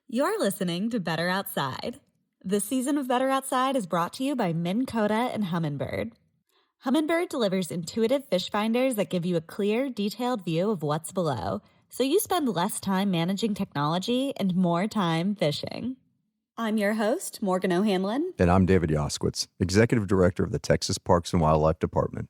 You're listening to Better Outside. This season of Better Outside is brought to you by Minn Kota and Humminbird. Humminbird delivers intuitive fish finders that give you a clear, detailed view of what's below, so you spend less time managing technology and more time fishing. I'm your host, Morgan O'Hanlon. And I'm David Yoskowitz, Executive Director of the Texas Parks and Wildlife Department.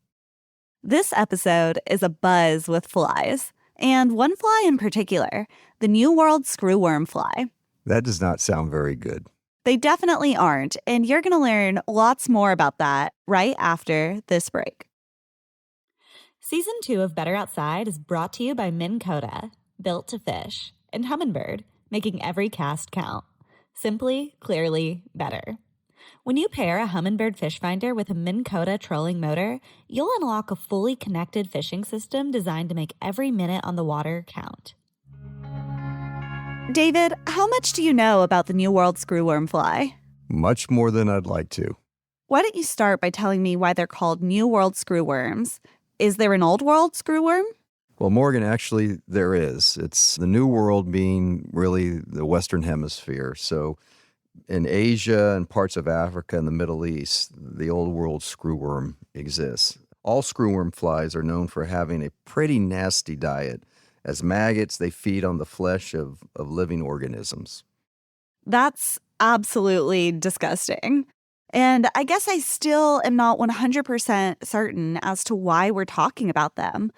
This episode is a buzz with flies, and one fly in particular, the New World Screwworm fly. That does not sound very good. They definitely aren't, and you're going to learn lots more about that right after this break. Season 2 of Better Outside is brought to you by Minn Kota, built to fish, and Humminbird, making every cast count. Simply, clearly, better. When you pair a Humminbird fish finder with a Minn Kota trolling motor, you'll unlock a fully connected fishing system designed to make every minute on the water count. David, how much do you know about the New World Screwworm fly? Much more than I'd like to. Why don't you start by telling me why they're called New World Screwworms? Is there an Old World Screwworm? Well, Morgan, actually, there is. It's the New World being really the Western Hemisphere. So in Asia and parts of Africa and the Middle East, the Old World Screwworm exists. All screwworm flies are known for having a pretty nasty diet. As maggots, they feed on the flesh of living organisms. That's absolutely disgusting. And I guess I still am not 100% certain as to why we're talking about them.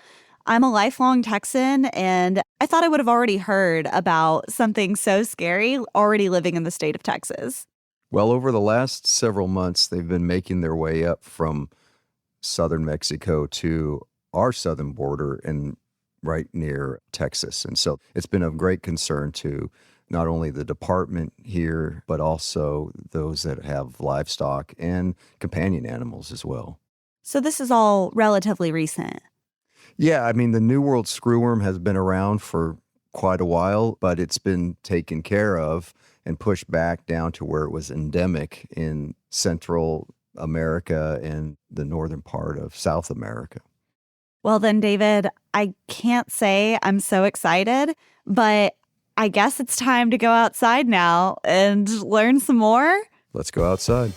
I'm a lifelong Texan, and I thought I would have already heard about something so scary already living in the state of Texas. Well, over the last several months, they've been making their way up from southern Mexico to our southern border and right near Texas. And so it's been of great concern to not only the department here, but also those that have livestock and companion animals as well. So this is all relatively recent. Yeah, I mean, the New World Screwworm has been around for quite a while, but it's been taken care of and pushed back down to where it was endemic in Central America and the northern part of South America. Well then, David, I can't say I'm so excited, but I guess it's time to go outside now and learn some more. Let's go outside.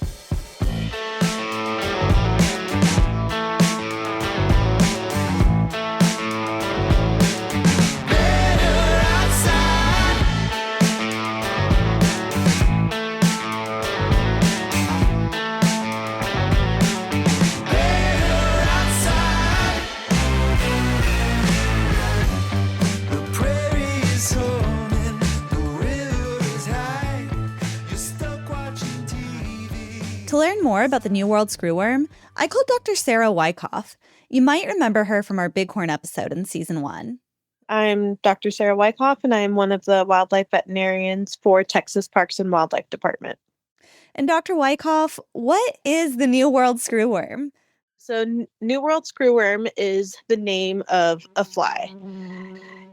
To learn more about the New World Screwworm, I called Dr. Sara Wyckoff. You might remember her from our Bighorn episode in Season 1. I'm Dr. Sara Wyckoff, and I am one of the wildlife veterinarians for Texas Parks and Wildlife Department. And Dr. Wyckoff, what is the New World Screwworm? So New World Screwworm is the name of a fly.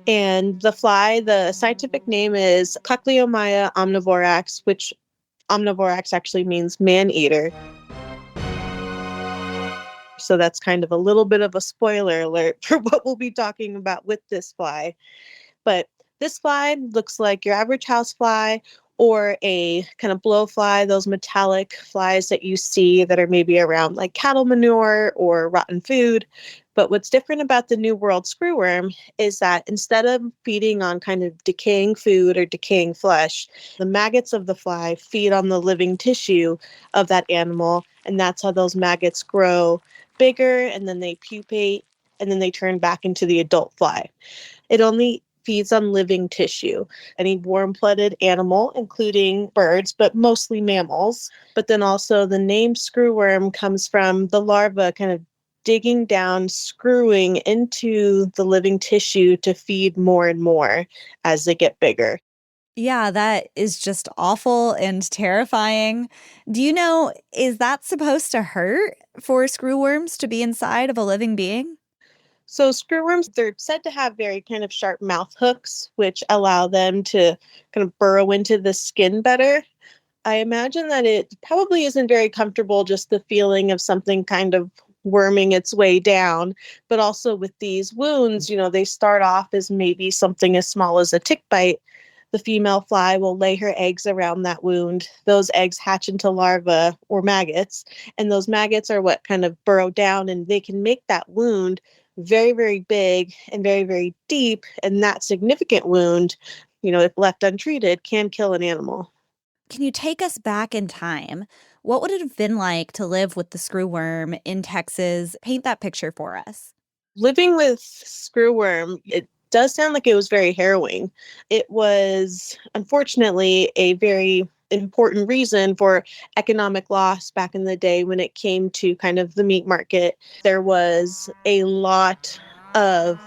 And the fly, the scientific name is Cucleomya omnivorax, which omnivorax actually means man-eater. So that's kind of a little bit of a spoiler alert for what we'll be talking about with this fly. But this fly looks like your average housefly or a kind of blowfly, those metallic flies that you see that are maybe around like cattle manure or rotten food. But what's different about the New World Screwworm is that instead of feeding on kind of decaying food or decaying flesh, the maggots of the fly feed on the living tissue of that animal. And that's how those maggots grow bigger, and then they pupate, and then they turn back into the adult fly. It only feeds on living tissue, any warm-blooded animal, including birds, but mostly mammals. But then also the name screwworm comes from the larva kind of digging down, screwing into the living tissue to feed more and more as they get bigger. Yeah, that is just awful and terrifying. Do you know, is that supposed to hurt for screwworms to be inside of a living being? So screwworms, they're said to have very kind of sharp mouth hooks, which allow them to kind of burrow into the skin better. I imagine that it probably isn't very comfortable, just the feeling of something kind of worming its way down. But also with these wounds, they start off as maybe something as small as a tick bite, the female fly will lay her eggs around that wound. Those eggs hatch into larvae or maggots, and those maggots are what kind of burrow down, and they can make that wound very, very big and very, very deep. And that significant wound, if left untreated, can kill an animal. Can you take us back in time? What would it have been like to live with the screwworm in Texas? Paint that picture for us. Living with screwworm, it does sound like it was very harrowing. It was, unfortunately, a very important reason for economic loss back in the day when it came to kind of the meat market. There was a lot of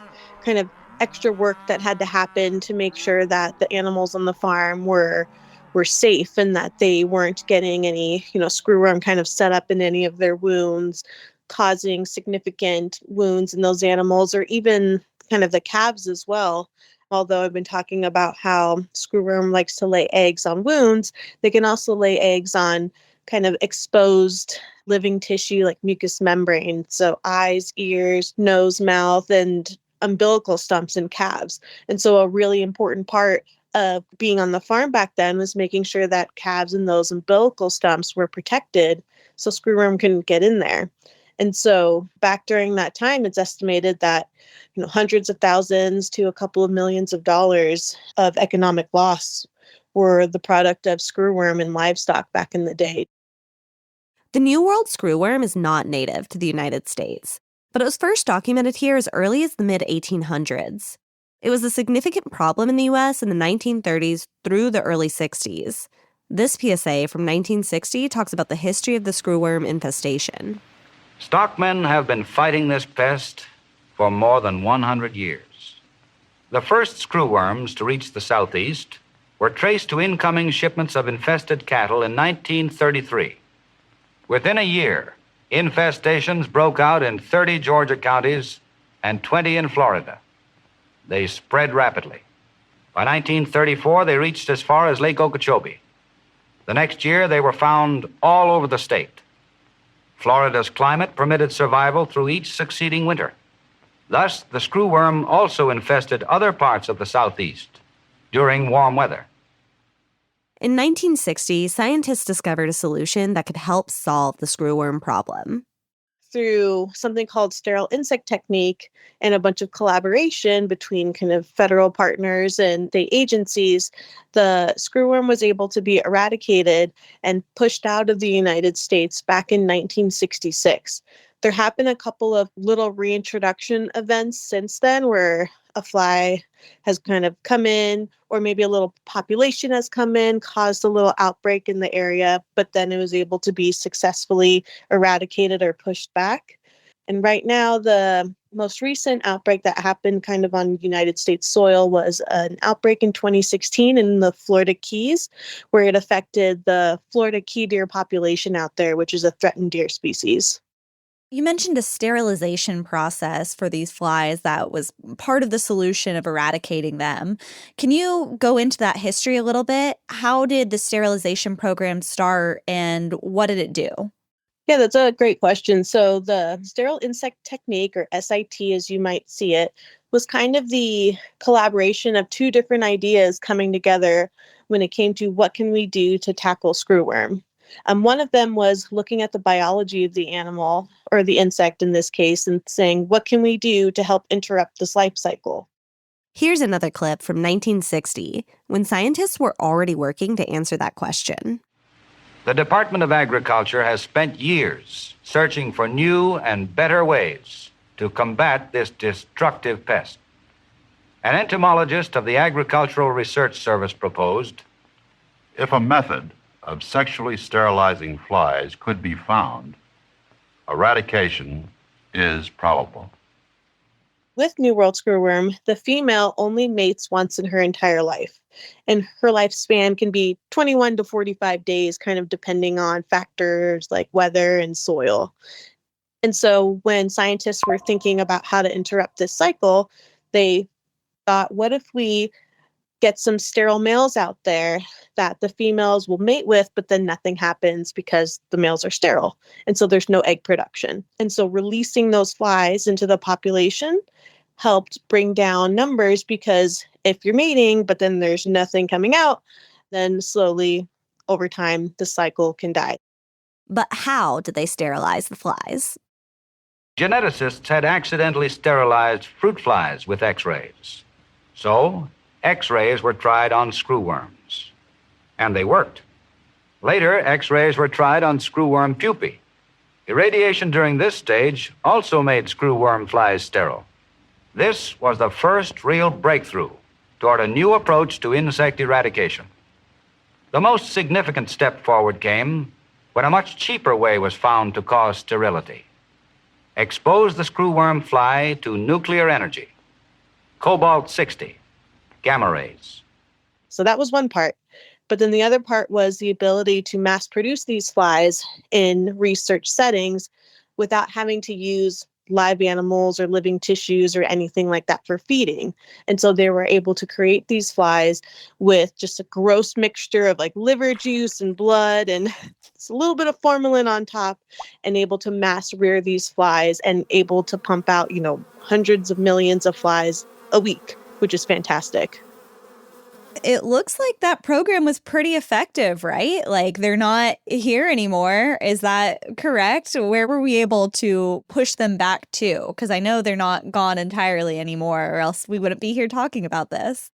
kind of extra work that had to happen to make sure that the animals on the farm were safe and that they weren't getting any, screwworm kind of set up in any of their wounds, causing significant wounds in those animals, or even kind of the calves as well. Although I've been talking about how screwworm likes to lay eggs on wounds, they can also lay eggs on kind of exposed living tissue like mucous membrane. So eyes, ears, nose, mouth, and umbilical stumps in calves. And so a really important part of being on the farm back then was making sure that calves and those umbilical stumps were protected so screwworm couldn't get in there. And so back during that time, it's estimated that hundreds of thousands to a couple of millions of dollars of economic loss were the product of screwworm in livestock back in the day. The New World screwworm is not native to the United States, but it was first documented here as early as the mid-1800s. It was a significant problem in the U.S. in the 1930s through the early 60s. This PSA from 1960 talks about the history of the screwworm infestation. Stockmen have been fighting this pest for more than 100 years. The first screwworms to reach the southeast were traced to incoming shipments of infested cattle in 1933. Within a year, infestations broke out in 30 Georgia counties and 20 in Florida. They spread rapidly. By 1934, they reached as far as Lake Okeechobee. The next year, they were found all over the state. Florida's climate permitted survival through each succeeding winter. Thus, the screwworm also infested other parts of the southeast during warm weather. In 1960, scientists discovered a solution that could help solve the screwworm problem. Through something called sterile insect technique and a bunch of collaboration between kind of federal partners and state agencies, the screwworm was able to be eradicated and pushed out of the United States back in 1966. There have been a couple of little reintroduction events since then where a fly has kind of come in, or maybe a little population has come in, caused a little outbreak in the area, but then it was able to be successfully eradicated or pushed back. And right now, the most recent outbreak that happened kind of on United States soil was an outbreak in 2016 in the Florida Keys, where it affected the Florida key deer population out there, which is a threatened deer species. You mentioned a sterilization process for these flies that was part of the solution of eradicating them. Can you go into that history a little bit? How did the sterilization program start and what did it do? Yeah, that's a great question. So the sterile insect technique, or SIT as you might see it, was kind of the collaboration of two different ideas coming together when it came to what can we do to tackle screwworm. One of them was looking at the biology of the animal, or the insect in this case, and saying, what can we do to help interrupt this life cycle? Here's another clip from 1960, when scientists were already working to answer that question. The Department of Agriculture has spent years searching for new and better ways to combat this destructive pest. An entomologist of the Agricultural Research Service proposed, if a method of sexually sterilizing flies could be found, eradication is probable. With New World screwworm, the female only mates once in her entire life, and her lifespan can be 21 to 45 days, kind of depending on factors like weather and soil. And so when scientists were thinking about how to interrupt this cycle, they thought, what if we get some sterile males out there that the females will mate with, but then nothing happens because the males are sterile. And so there's no egg production. And so releasing those flies into the population helped bring down numbers, because If you're mating, but then there's nothing coming out, then slowly over time, the cycle can die. But how did they sterilize the flies? Geneticists had accidentally sterilized fruit flies with X-rays. So, X-rays were tried on screwworms. And they worked. Later, X-rays were tried on screwworm pupae. Irradiation during this stage also made screwworm flies sterile. This was the first real breakthrough toward a new approach to insect eradication. The most significant step forward came when a much cheaper way was found to cause sterility. Expose the screwworm fly to nuclear energy, cobalt-60, gamma rays. So that was one part. But then the other part was the ability to mass produce these flies in research settings without having to use live animals or living tissues or anything like that for feeding. And so they were able to create these flies with just a gross mixture of like liver juice and blood and a little bit of formalin on top, and able to mass rear these flies and able to pump out, hundreds of millions of flies a week, which is fantastic. It looks like that program was pretty effective, right? Like they're not here anymore. Is that correct? Where were we able to push them back to? Because I know they're not gone entirely anymore, or else we wouldn't be here talking about this.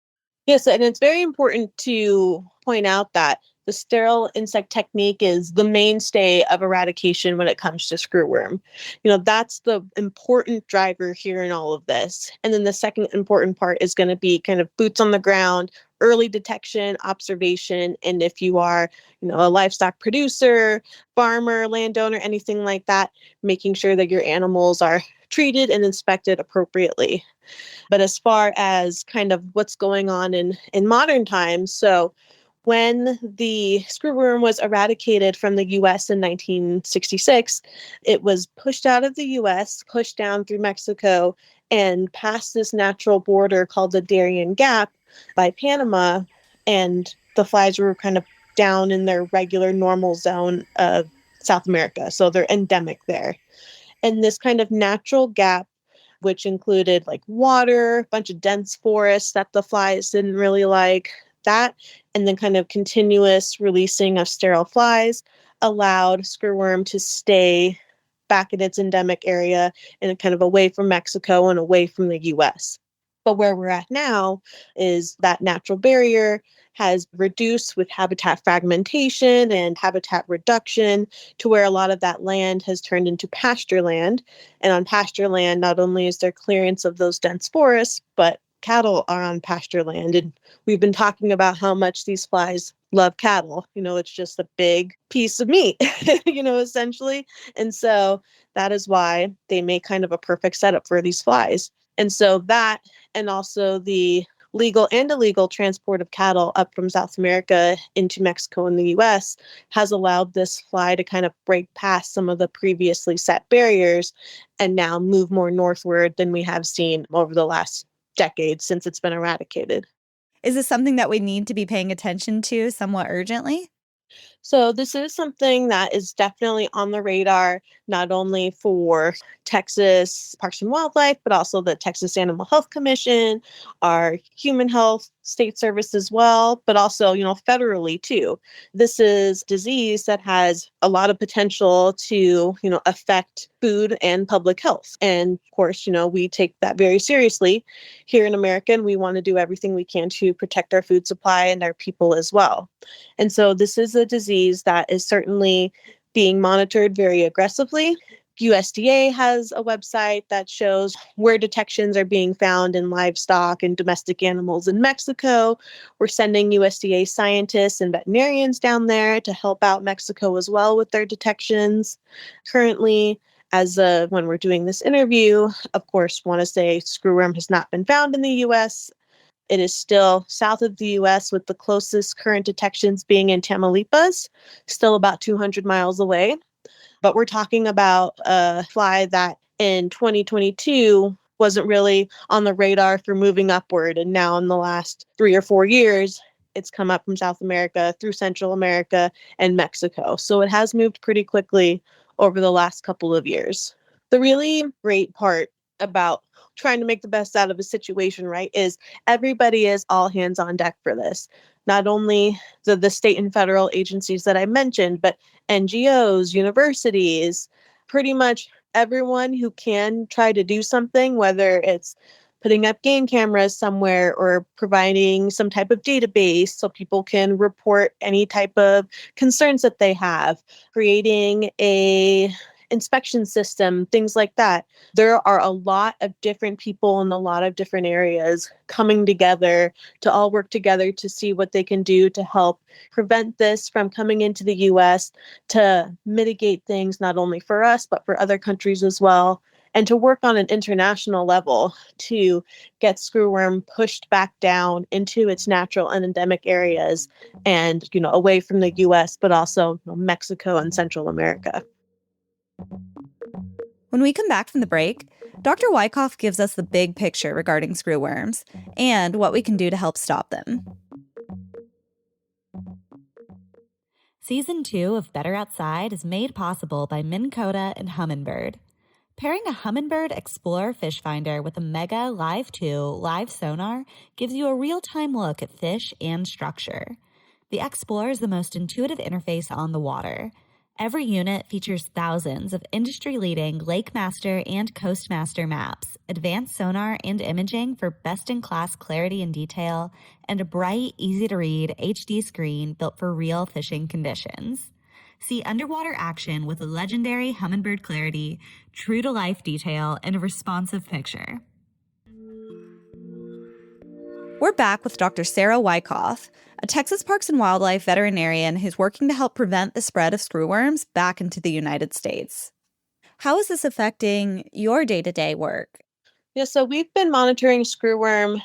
Yes, and it's very important to point out that the sterile insect technique is the mainstay of eradication when it comes to screwworm. That's the important driver here in all of this. And then the second important part is going to be kind of boots on the ground, early detection, observation, and if you are, a livestock producer, farmer, landowner, anything like that, making sure that your animals are treated and inspected appropriately. But as far as kind of what's going on in modern times, so when the screwworm was eradicated from the U.S. in 1966, it was pushed out of the U.S., pushed down through Mexico, and past this natural border called the Darien Gap by Panama, and the flies were kind of down in their regular normal zone of South America. So they're endemic there. And this kind of natural gap, which included like water, a bunch of dense forests that the flies didn't really like, that, and then kind of continuous releasing of sterile flies allowed screwworm to stay back in its endemic area and kind of away from Mexico and away from the US. But where we're at now is that natural barrier has reduced with habitat fragmentation and habitat reduction to where a lot of that land has turned into pasture land. And on pasture land, not only is there clearance of those dense forests, but cattle are on pasture land. And we've been talking about how much these flies love cattle. It's just a big piece of meat, essentially. And so that is why they make kind of a perfect setup for these flies. And so that, and also the legal and illegal transport of cattle up from South America into Mexico and the US has allowed this fly to kind of break past some of the previously set barriers and now move more northward than we have seen over the last decades since it's been eradicated. Is this something that we need to be paying attention to somewhat urgently? So this is something that is definitely on the radar, not only for Texas Parks and Wildlife, but also the Texas Animal Health Commission, our Human Health State Service as well, but also, federally too. This is disease that has a lot of potential to, affect food and public health. And of course, we take that very seriously here in America, and we want to do everything we can to protect our food supply and our people as well. And so this is a disease that is certainly being monitored very aggressively. USDA has a website that shows where detections are being found in livestock and domestic animals in Mexico. We're sending USDA scientists and veterinarians down there to help out Mexico as well with their detections. Currently, when we're doing this interview, of course, want to say screwworm has not been found in the U.S. It is still south of the U.S., with the closest current detections being in Tamaulipas, still about 200 miles away. But we're talking about a fly that in 2022 wasn't really on the radar for moving upward. And now in the last 3 or 4 years, it's come up from South America through Central America and Mexico. So it has moved pretty quickly over the last couple of years. The really great part about trying to make the best out of a situation, right, is everybody is all hands on deck for this. Not only the state and federal agencies that I mentioned, but NGOs, universities, pretty much everyone who can try to do something, whether it's putting up game cameras somewhere or providing some type of database so people can report any type of concerns that they have, creating a inspection system, things like that. There are a lot of different people in a lot of different areas coming together to all work together to see what they can do to help prevent this from coming into the US, to mitigate things not only for us, but for other countries as well, and to work on an international level to get screwworm pushed back down into its natural and endemic areas and, away from the US, but also Mexico and Central America. When we come back from the break, Dr. Wyckoff gives us the big picture regarding screwworms and what we can do to help stop them. Season 2 of Better Outside is made possible by Minn Kota and Humminbird. Pairing a Humminbird Explorer fish finder with a Mega Live 2 live sonar gives you a real-time look at fish and structure. The Explorer is the most intuitive interface on the water. Every unit features thousands of industry-leading Lake Master and Coast Master maps, advanced sonar and imaging for best-in-class clarity and detail, and a bright, easy-to-read HD screen built for real fishing conditions. See underwater action with a legendary Humminbird clarity, true-to-life detail, and a responsive picture. We're back with Dr. Sara Wyckoff, a Texas Parks and Wildlife veterinarian who's working to help prevent the spread of screwworms back into the United States. How is this affecting your day-to-day work? Yeah, so we've been monitoring screwworm,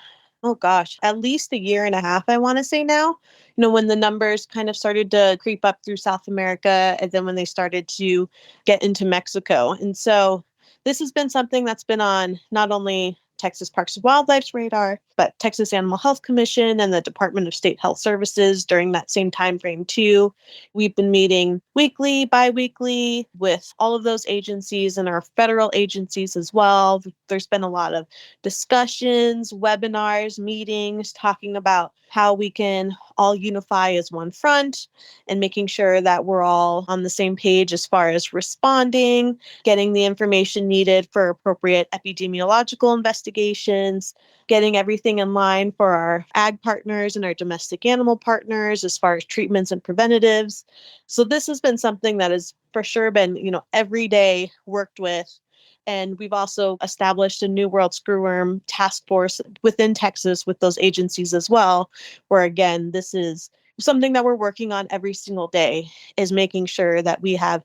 at least a year and a half, I want to say now. When the numbers kind of started to creep up through South America and then when they started to get into Mexico. And so this has been something that's been on not only Texas Parks and Wildlife's radar, but Texas Animal Health Commission and the Department of State Health Services during that same time frame too. We've been meeting weekly, bi-weekly with all of those agencies and our federal agencies as well. There's been a lot of discussions, webinars, meetings, talking about how we can all unify as one front and making sure that we're all on the same page as far as responding, getting the information needed for appropriate epidemiological investigations, getting everything in line for our ag partners and our domestic animal partners as far as treatments and preventatives. So this has been something that has for sure been, every day worked with. And we've also established a new World Screwworm task force within Texas with those agencies as well, where again, this is something that we're working on every single day, is making sure that we have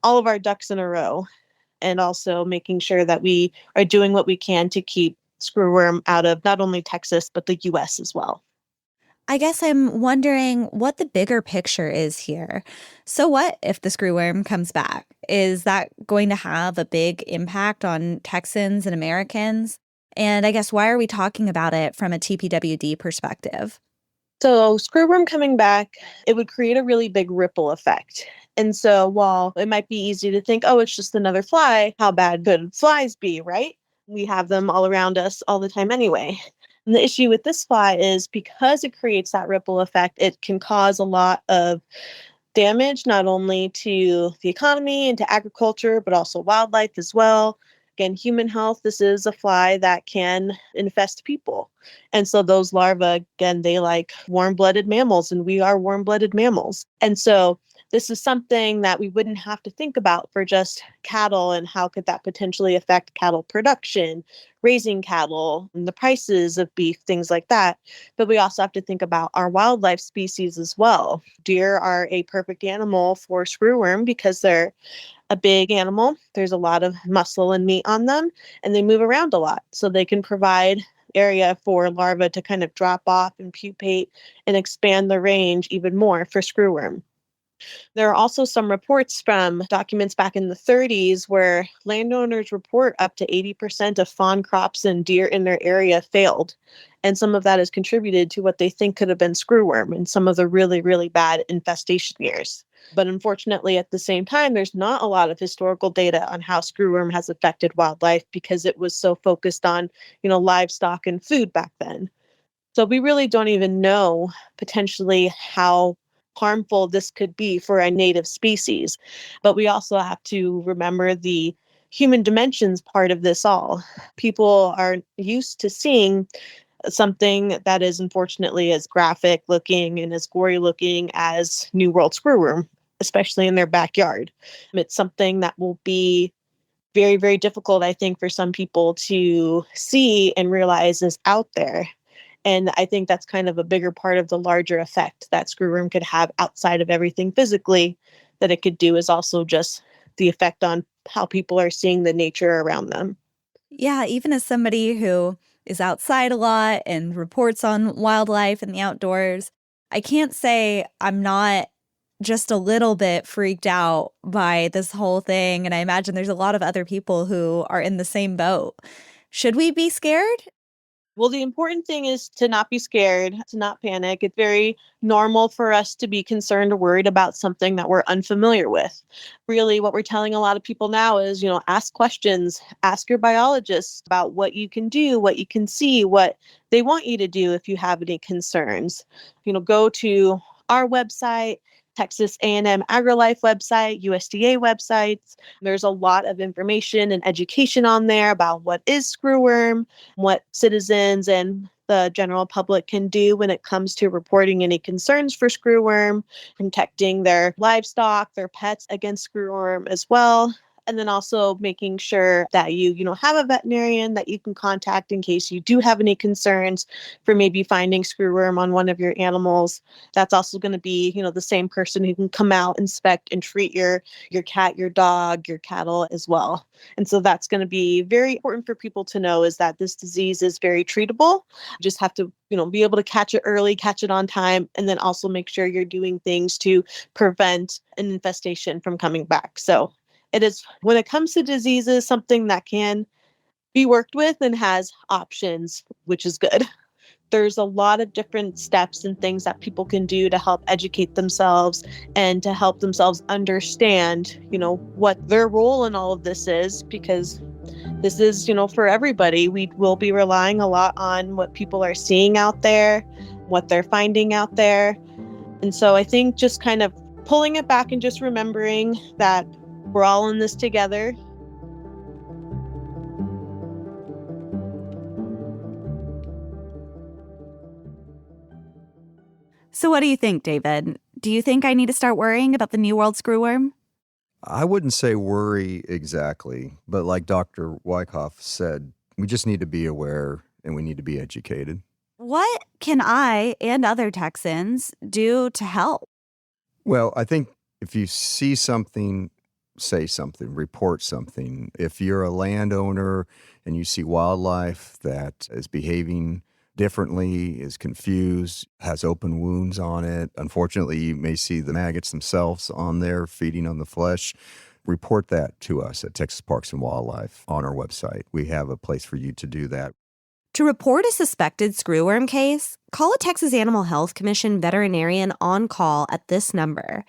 all of our ducks in a row and also making sure that we are doing what we can to keep screwworm out of not only Texas, but the US as well. I guess I'm wondering what the bigger picture is here. So what if the screwworm comes back? Is that going to have a big impact on Texans and Americans? And I guess why are we talking about it from a TPWD perspective? So screwworm coming back, it would create a really big ripple effect. And so while it might be easy to think, it's just another fly, how bad could flies be, right? We have them all around us all the time anyway. And the issue with this fly is because it creates that ripple effect, it can cause a lot of damage, not only to the economy and to agriculture, but also wildlife as well. Again, human health, this is a fly that can infest people. And so those larvae, again, they like warm-blooded mammals, and we are warm-blooded mammals. And so this is something that we wouldn't have to think about for just cattle and how could that potentially affect cattle production, raising cattle, and the prices of beef, things like that. But we also have to think about our wildlife species as well. Deer are a perfect animal for screwworm because they're a big animal. There's a lot of muscle and meat on them, and they move around a lot. So they can provide area for larvae to kind of drop off and pupate and expand the range even more for screwworm. There are also some reports from documents back in the 30s where landowners report up to 80% of fawn crops and deer in their area failed. And some of that is contributed to what they think could have been screwworm in some of the really, really bad infestation years. But unfortunately, at the same time, there's not a lot of historical data on how screwworm has affected wildlife because it was so focused on, livestock and food back then. So we really don't even know potentially how harmful this could be for a native species. But we also have to remember the human dimensions part of this all. People are used to seeing something that is unfortunately as graphic looking and as gory looking as New World Screwworm, especially in their backyard. It's something that will be very, very difficult, I think, for some people to see and realize is out there. And I think that's kind of a bigger part of the larger effect that screwworm could have outside of everything physically that it could do is also just the effect on how people are seeing the nature around them. Yeah, even as somebody who is outside a lot and reports on wildlife and the outdoors, I can't say I'm not just a little bit freaked out by this whole thing. And I imagine there's a lot of other people who are in the same boat. Should we be scared? Well, the important thing is to not be scared, to not panic. It's very normal for us to be concerned or worried about something that we're unfamiliar with. Really, what we're telling a lot of people now is, ask questions, ask your biologist about what you can do, what you can see, what they want you to do if you have any concerns. Go to our website, Texas A&M AgriLife website, USDA websites. There's a lot of information and education on there about what is screwworm, what citizens and the general public can do when it comes to reporting any concerns for screwworm, protecting their livestock, their pets against screwworm as well. And then also making sure that you have a veterinarian that you can contact in case you do have any concerns for maybe finding screwworm on one of your animals. That's also going to be, the same person who can come out, inspect, and treat your cat, your dog, your cattle as well. And so that's going to be very important for people to know is that this disease is very treatable. You just have to, be able to catch it early, catch it on time, and then also make sure you're doing things to prevent an infestation from coming back. So it is, when it comes to diseases, something that can be worked with and has options, which is good. There's a lot of different steps and things that people can do to help educate themselves and to help themselves understand, what their role in all of this is, because this is, for everybody. We will be relying a lot on what people are seeing out there, what they're finding out there. And so I think just kind of pulling it back and just remembering that we're all in this together. So what do you think, David? Do you think I need to start worrying about the New World Screwworm? I wouldn't say worry exactly, but like Dr. Wyckoff said, we just need to be aware and we need to be educated. What can I and other Texans do to help? Well, I think if you see something, say something, report something. If you're a landowner and you see wildlife that is behaving differently, is confused, has open wounds on it, unfortunately, you may see the maggots themselves on there feeding on the flesh. Report that to us at Texas Parks and Wildlife on our website. We have a place for you to do that. To report a suspected screwworm case, call a Texas Animal Health Commission veterinarian on call at this number,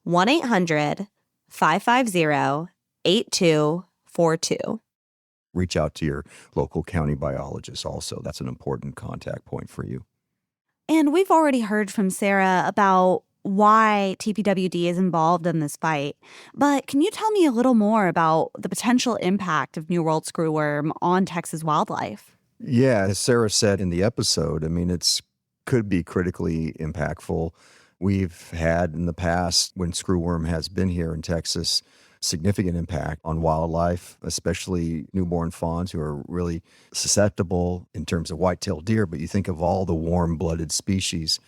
1-800-550-8242. Reach out to your local county biologist also. That's an important contact point for you. And we've already heard from Sara about why TPWD is involved in this fight. But can you tell me a little more about the potential impact of New World Screwworm on Texas wildlife? Yeah, as Sara said in the episode, it's could be critically impactful. We've had in the past, when screwworm has been here in Texas, significant impact on wildlife, especially newborn fawns who are really susceptible in terms of white-tailed deer. But you think of all the warm-blooded species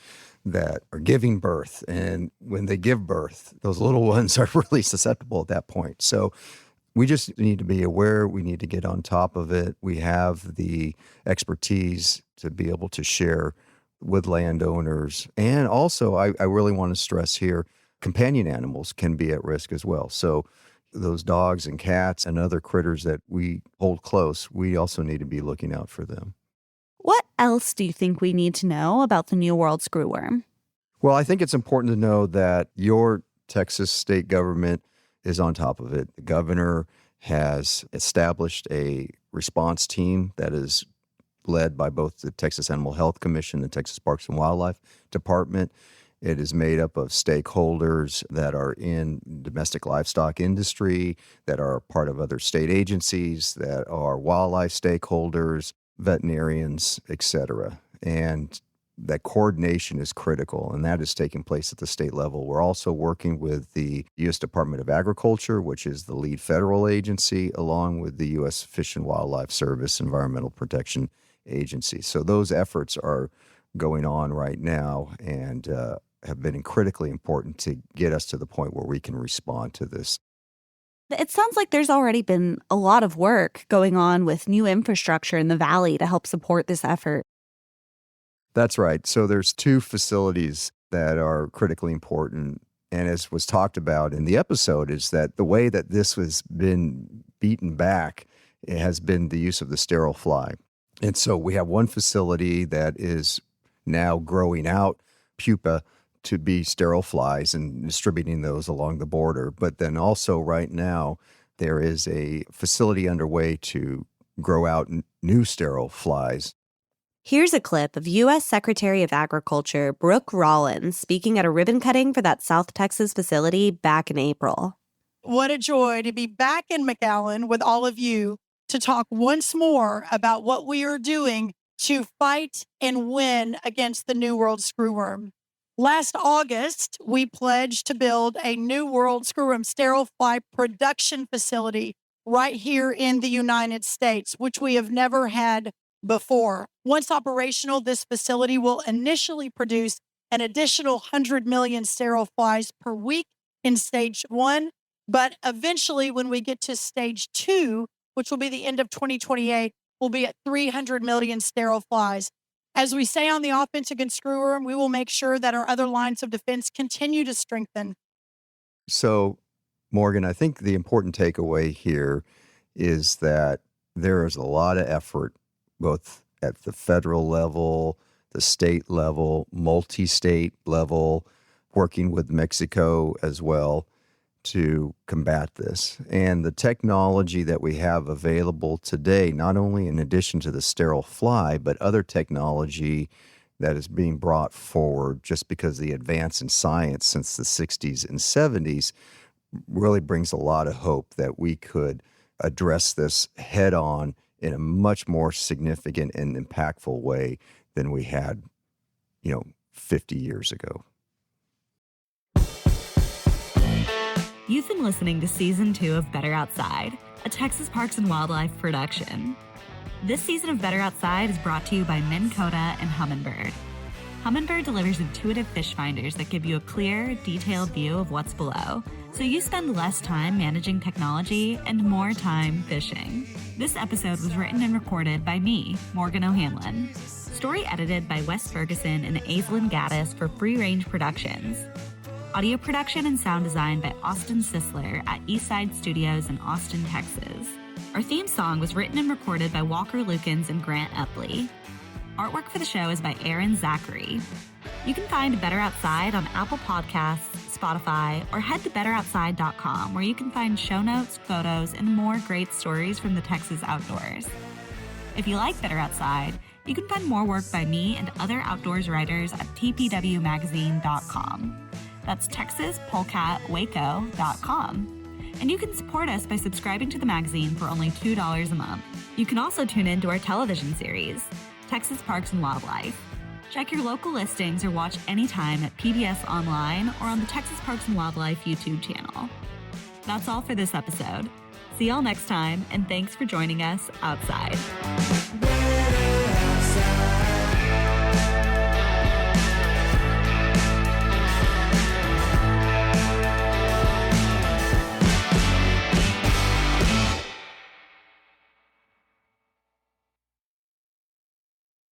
that are giving birth. And when they give birth, those little ones are really susceptible at that point. So we just need to be aware. We need to get on top of it. We have the expertise to be able to share with landowners. And also, I really want to stress here, companion animals can be at risk as well. So those dogs and cats and other critters that we hold close, we also need to be looking out for them. What else do you think we need to know about the New World Screwworm? Well, I think it's important to know that your Texas state government is on top of it. The governor has established a response team that is led by both the Texas Animal Health Commission and Texas Parks and Wildlife Department. It is made up of stakeholders that are in domestic livestock industry, that are part of other state agencies, that are wildlife stakeholders, veterinarians, etc. And that coordination is critical, and that is taking place at the state level. We're also working with the U.S. Department of Agriculture, which is the lead federal agency, along with the U.S. Fish and Wildlife Service Environmental Protection Agency. So those efforts are going on right now and have been critically important to get us to the point where we can respond to this. It sounds like there's already been a lot of work going on with new infrastructure in the valley to help support this effort. That's right. So there's two facilities that are critically important. And as was talked about in the episode, is that the way that this has been beaten back has been the use of the sterile fly. And so we have one facility that is now growing out pupa to be sterile flies and distributing those along the border. But then also right now, there is a facility underway to grow out new sterile flies. Here's a clip of U.S. Secretary of Agriculture Brooke Rollins speaking at a ribbon cutting for that South Texas facility back in April. What a joy to be back in McAllen with all of you to talk once more about what we are doing to fight and win against the New World Screwworm. Last August, we pledged to build a New World Screwworm sterile fly production facility right here in the United States, which we have never had before. Once operational, this facility will initially produce an additional 100 million sterile flies per week in stage 1, but eventually when we get to stage 2, which will be the end of 2028, we'll be at 300 million sterile flies. As we say on the offense against screwworm, we will make sure that our other lines of defense continue to strengthen. So, Morgan, I think the important takeaway here is that there is a lot of effort both at the federal level, the state level, multi-state level, working with Mexico as well to combat this. And the technology that we have available today, not only in addition to the sterile fly, but other technology that is being brought forward just because the advance in science since the 60s and 70s really brings a lot of hope that we could address this head on in a much more significant and impactful way than we had, 50 years ago. You've been listening to Season 2 of Better Outside, a Texas Parks and Wildlife production. This season of Better Outside is brought to you by Minn Kota and Humminbird. Humminbird delivers intuitive fish finders that give you a clear, detailed view of what's below, so you spend less time managing technology and more time fishing. This episode was written and recorded by me, Morgan O'Hanlon. Story edited by Wes Ferguson and Aislinn Gaddis for Free Range Productions. Audio production and sound design by Austin Sisler at Eastside Studios in Austin, Texas. Our theme song was written and recorded by Walker Lukens and Grant Epley. Artwork for the show is by Aaron Zachary. You can find Better Outside on Apple Podcasts, Spotify, or head to betteroutside.com where you can find show notes, photos, and more great stories from the Texas outdoors. If you like Better Outside, you can find more work by me and other outdoors writers at tpwmagazine.com. That's TexasPolecatWaco.com. And you can support us by subscribing to the magazine for only $2 a month. You can also tune in to our television series, Texas Parks and Wildlife. Check your local listings or watch anytime at PBS Online or on the Texas Parks and Wildlife YouTube channel. That's all for this episode. See y'all next time, and thanks for joining us outside.